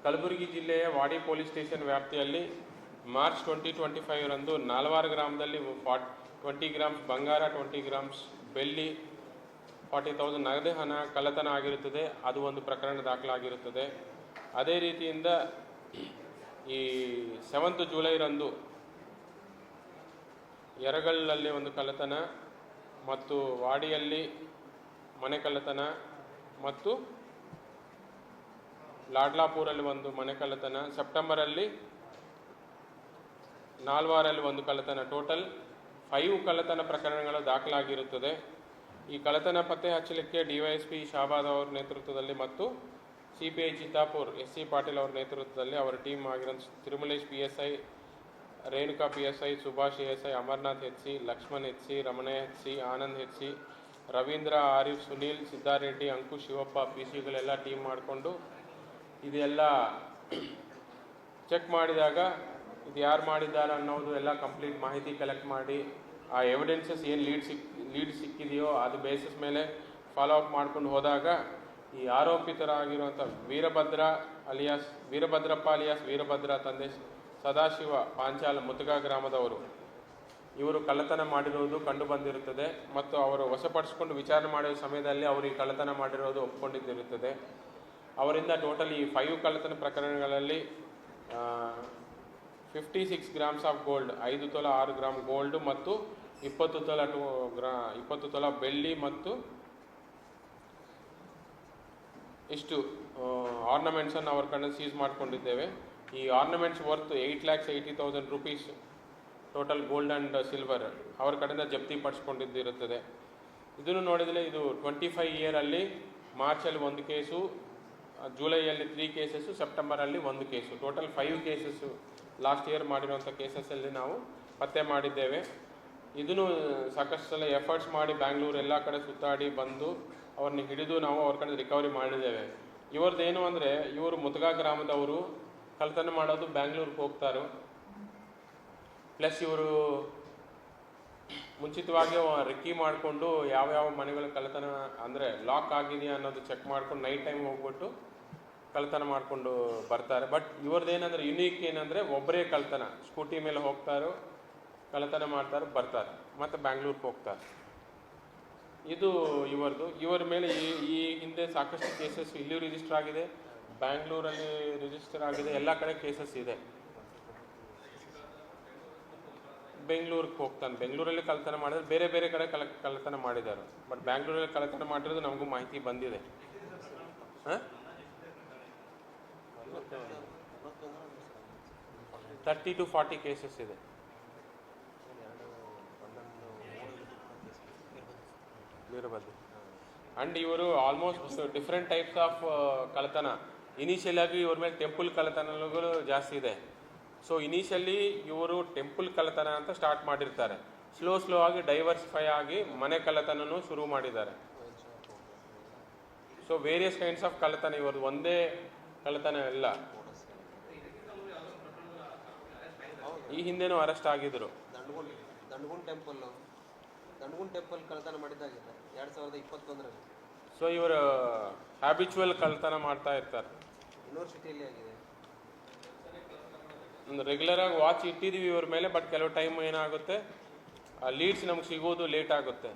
ಕಲಬುರಗಿ ಜಿಲ್ಲೆಯ ವಾಡಿ police station ವ್ಯಾಪ್ತಿಯಲ್ಲಿ March 2025 ರಂದು ನಾಲ್ವಾರು ಗ್ರಾಮದಲ್ಲಿ 20 ಗ್ರಾಮ್ಸ್ ಬಂಗಾರ, 20 ಗ್ರಾಮ್ಸ್ ಬೆಳ್ಳಿ, 40,000 ನಗದು ಹಣ ಕಳ್ಳತನ ಆಗಿರುತ್ತದೆ. ಅದು ಒಂದು ಪ್ರಕರಣ ದಾಖಲಾಗಿರುತ್ತದೆ. ಅದೇ ರೀತಿಯಿಂದ ಈ 7th ಜುಲೈ ರಂದು ಯರಗಳ್ಳಲ್ಲಿ ಒಂದು ಕಳ್ಳತನ ಮತ್ತು ವಾಡಿಯಲ್ಲಿ ಮನೆ ಕಳ್ಳತನ ಮತ್ತು ಲಾಡ್ಲಾಪುರಲ್ಲಿ ಒಂದು ಮನೆ ಕಳ್ಳತನ, ಸೆಪ್ಟೆಂಬರಲ್ಲಿ ನಾಲ್ವಾರಲ್ಲಿ ಒಂದು ಕಳ್ಳತನ, ಟೋಟಲ್ 5 ಕಳ್ಳತನ ಪ್ರಕರಣಗಳು ದಾಖಲಾಗಿರುತ್ತದೆ. ಈ ಕಳ್ಳತನ ಪತ್ತೆ ಹಚ್ಚಲಿಕ್ಕೆ ಡಿವೈಎಸ್ಪಿ ಶಾಬಾದ್ ಅವರ ನೇತೃತ್ವದಲ್ಲಿ ಮತ್ತು ಸಿಪಿಐ ಚಿತ್ತಾಪುರ್ SC ಪಾಟೀಲ್ ಅವರ ನೇತೃತ್ವದಲ್ಲಿ ಅವರ ಟೀಮ್ ಆಗಿರೋ Tirumalesh PSI, Renuka PSI, Subhash ASI, Amarnath HC, Lakshman HC, Ramanaiah HC, Anand HC, Ravindra, Arif, Sunil, Siddareddy, Ankush, Shivappa PCಗಳೆಲ್ಲ ಟೀಮ್ ಮಾಡಿಕೊಂಡು ಇದೆಲ್ಲ ಚೆಕ್ ಮಾಡಿದಾಗ ಇದು ಯಾರು ಮಾಡಿದ್ದಾರೆ ಅನ್ನೋದು ಎಲ್ಲ ಕಂಪ್ಲೀಟ್ ಮಾಹಿತಿ ಕಲೆಕ್ಟ್ ಮಾಡಿ ಆ ಎವಿಡೆನ್ಸಸ್ ಏನು ಲೀಡ್ ಸಿಕ್ಕಿದೆಯೋ ಅದು ಬೇಸಿಸ್ ಮೇಲೆ ಫಾಲೋ ಅಪ್ ಮಾಡ್ಕೊಂಡು ಹೋದಾಗ ಈ ಆರೋಪಿತರಾಗಿರುವಂಥ ವೀರಭದ್ರಪ್ಪ ಅಲಿಯಾಸ್ ವೀರಭದ್ರ ತಂದೆ ಸದಾಶಿವ ಪಾಂಚಾಲ ಮುತುಗ ಗ್ರಾಮದವರು ಇವರು ಕಳ್ಳತನ ಮಾಡಿರುವುದು ಕಂಡು ಬಂದಿರುತ್ತದೆ ಮತ್ತು ಅವರು ವಶಪಡಿಸಿಕೊಂಡು ವಿಚಾರಣೆ ಮಾಡುವ ಸಮಯದಲ್ಲಿ ಅವರು ಈ ಕಳ್ಳತನ ಮಾಡಿರೋದು ಒಪ್ಪಿಕೊಂಡಿದ್ದಿರುತ್ತದೆ. ಅವರಿಂದ ಟೋಟಲ್ ಈ 5 ಕಳ್ಳತನ ಪ್ರಕರಣಗಳಲ್ಲಿ 56 ಗ್ರಾಮ್ಸ್ ಆಫ್ ಗೋಲ್ಡ್, 5 ತೊಲ 6 ಗ್ರಾಮ್ ಗೋಲ್ಡ್ ಮತ್ತು 20 ತೊಲ ಬೆಳ್ಳಿ ಮತ್ತು ಇಷ್ಟು ಆರ್ನಮೆಂಟ್ಸನ್ನು ಅವ್ರ ಕಡೆ ಸೀಸ್ ಮಾಡಿಕೊಂಡಿದ್ದೇವೆ. ಈ ornaments worth 8,80,000 rupees total gold and silver ಅವ್ರ ಕಡೆಯಿಂದ ಜಪ್ತಿ ಪಡಿಸ್ಕೊಂಡಿದ್ದಿರುತ್ತದೆ. ಇದನ್ನು ನೋಡಿದರೆ ಇದು 25 ಇಯರಲ್ಲಿ ಮಾರ್ಚಲ್ಲಿ 1 ಕೇಸು, ಜುಲೈಯಲ್ಲಿ 3 ಕೇಸಸ್ಸು, ಸೆಪ್ಟೆಂಬರಲ್ಲಿ 1 case, total 5 cases last year ಮಾಡಿರುವಂಥ ಕೇಸಸ್ಸಲ್ಲಿ ನಾವು ಪತ್ತೆ ಮಾಡಿದ್ದೇವೆ. ಇದನ್ನು ಸಾಕಷ್ಟು ಸಲ ಎಫರ್ಟ್ಸ್ ಮಾಡಿ ಬ್ಯಾಂಗ್ಳೂರು ಎಲ್ಲ ಕಡೆ ಸುತ್ತಾಡಿ ಬಂದು ಅವ್ರನ್ನ ಹಿಡಿದು ನಾವು ಅವ್ರ ಕಡೆ ರಿಕವರಿ ಮಾಡಿದ್ದೇವೆ. ಇವ್ರದ್ದೇನು ಅಂದರೆ ಇವರು ಮುತುಗ ಗ್ರಾಮದವರು, ಕಳ್ಳತನ ಮಾಡೋದು ಬ್ಯಾಂಗ್ಳೂರಿಗೆ ಹೋಗ್ತಾರೆ. ಪ್ಲಸ್ ಇವರು ಮುಂಚಿತವಾಗಿ ರೆಕ್ಕಿ ಮಾಡಿಕೊಂಡು ಯಾವ್ಯಾವ ಮನೆಗಳ ಕಳ್ಳತನ ಅಂದರೆ ಲಾಕ್ ಆಗಿದೆಯಾ ಅನ್ನೋದು ಚೆಕ್ ಮಾಡ್ಕೊಂಡು ನೈಟ್ ಟೈಮ್ ಹೋಗ್ಬಿಟ್ಟು ಕಳ್ಳತನ ಮಾಡಿಕೊಂಡು ಬರ್ತಾರೆ. ಬಟ್ ಇವ್ರದ್ದೇನೆಂದರೆ ಯುನೀಕ್ ಏನಂದರೆ ಒಬ್ಬರೇ ಕಳ್ಳತನ, ಸ್ಕೂಟಿ ಮೇಲೆ ಹೋಗ್ತಾರೋ ಕಳ್ಳತನ ಮಾಡ್ತಾರೆ, ಬರ್ತಾರೆ, ಮತ್ತು ಬ್ಯಾಂಗ್ಳೂರಿಗೆ ಹೋಗ್ತಾರೆ. ಇದು ಇವರ ಮೇಲೆ ಈ ಹಿಂದೆ ಸಾಕಷ್ಟು ಕೇಸಸ್ ಇಲ್ಲಿಯೂ ರಿಜಿಸ್ಟರ್ ಆಗಿದೆ, ಬ್ಯಾಂಗ್ಳೂರಲ್ಲಿ ರಿಜಿಸ್ಟರ್ ಆಗಿದೆ, ಎಲ್ಲ ಕಡೆ ಕೇಸಸ್ ಇದೆ. ಬೆಂಗಳೂರಿಗೆ ಹೋಗ್ತಾನೆ, ಬೆಂಗಳೂರಲ್ಲಿ ಕಳ್ಳತನ ಮಾಡಿದ್ರೆ ಬೇರೆ ಬೇರೆ ಕಡೆ ಕಳ್ಳತನ ಮಾಡಿದ್ದಾರೆ. ಬಟ್ ಬ್ಯಾಂಗ್ಳೂರಲ್ಲಿ ಕಳ್ಳತನ ಮಾಡಿರೋದು ನಮಗೂ ಮಾಹಿತಿ ಬಂದಿದೆ. 30 to 40 ಕೇಸಸ್ ಇದೆ. ವೀರಭದ್ರ ಅಂಡ್ ಇವರು ಆಲ್ಮೋಸ್ಟ್ ಡಿಫ್ರೆಂಟ್ ಟೈಪ್ಸ್ ಆಫ್ ಕಳ್ಳತನ. ಇನಿಷಿಯಲ್ ಆಗಿ ಇವ್ರ ಮೇಲೆ ಟೆಂಪಲ್ ಕಳ್ಳತನಗಳು ಜಾಸ್ತಿ ಇದೆ. ಸೊ ಇನಿಷಿಯಲಿ ಇವರು ಟೆಂಪಲ್ ಕಳ್ಳತನ ಅಂತ ಸ್ಟಾರ್ಟ್ ಮಾಡಿರ್ತಾರೆ, ಸ್ಲೋ ಆಗಿ ಡೈವರ್ಸಿಫೈ ಆಗಿ ಮನೆ ಕಳ್ಳತನೂ ಶುರು ಮಾಡಿದ್ದಾರೆ. ಸೊ ವೇರಿಯಸ್ ಕೈಂಡ್ಸ್ ಆಫ್ ಕಳ್ಳತನ, ಇವ್ರದ್ದು ಒಂದೇ ಕಳ್ಳತನ ಇಲ್ಲ. ಈ ಹಿಂದೆನೂ ಅರೆಸ್ಟ್ ಆಗಿದ್ರು. ದಂಡಗುಂಡ್ ಟೆಂಪಲ್ ಕಳ್ಳತನ ಮಾಡಿದ್ದಾಗಿದೆ 2021ರಲ್ಲಿ. ಸೊ ಇವರು ಹ್ಯಾಬಿಚುವಲ್ ಕಳ್ಳತನ ಮಾಡ್ತಾ ಇರ್ತಾರೆ. ಯೂನಿವರ್ಸಿಟಿಯಲ್ಲಿ ಆಗಿದೆ. ಒಂದು ರೆಗ್ಯುಲರ್ ಆಗಿ ವಾಚ್ ಇಟ್ಟಿದ್ದೀವಿ ಇವ್ರ ಮೇಲೆ. ಬಟ್ ಕೆಲವು ಟೈಮ್ ಏನಾಗುತ್ತೆ, ಲೀಡ್ಸ್ ನಮ್ಗೆ ಸಿಗೋದು ಲೇಟ್ ಆಗುತ್ತೆ.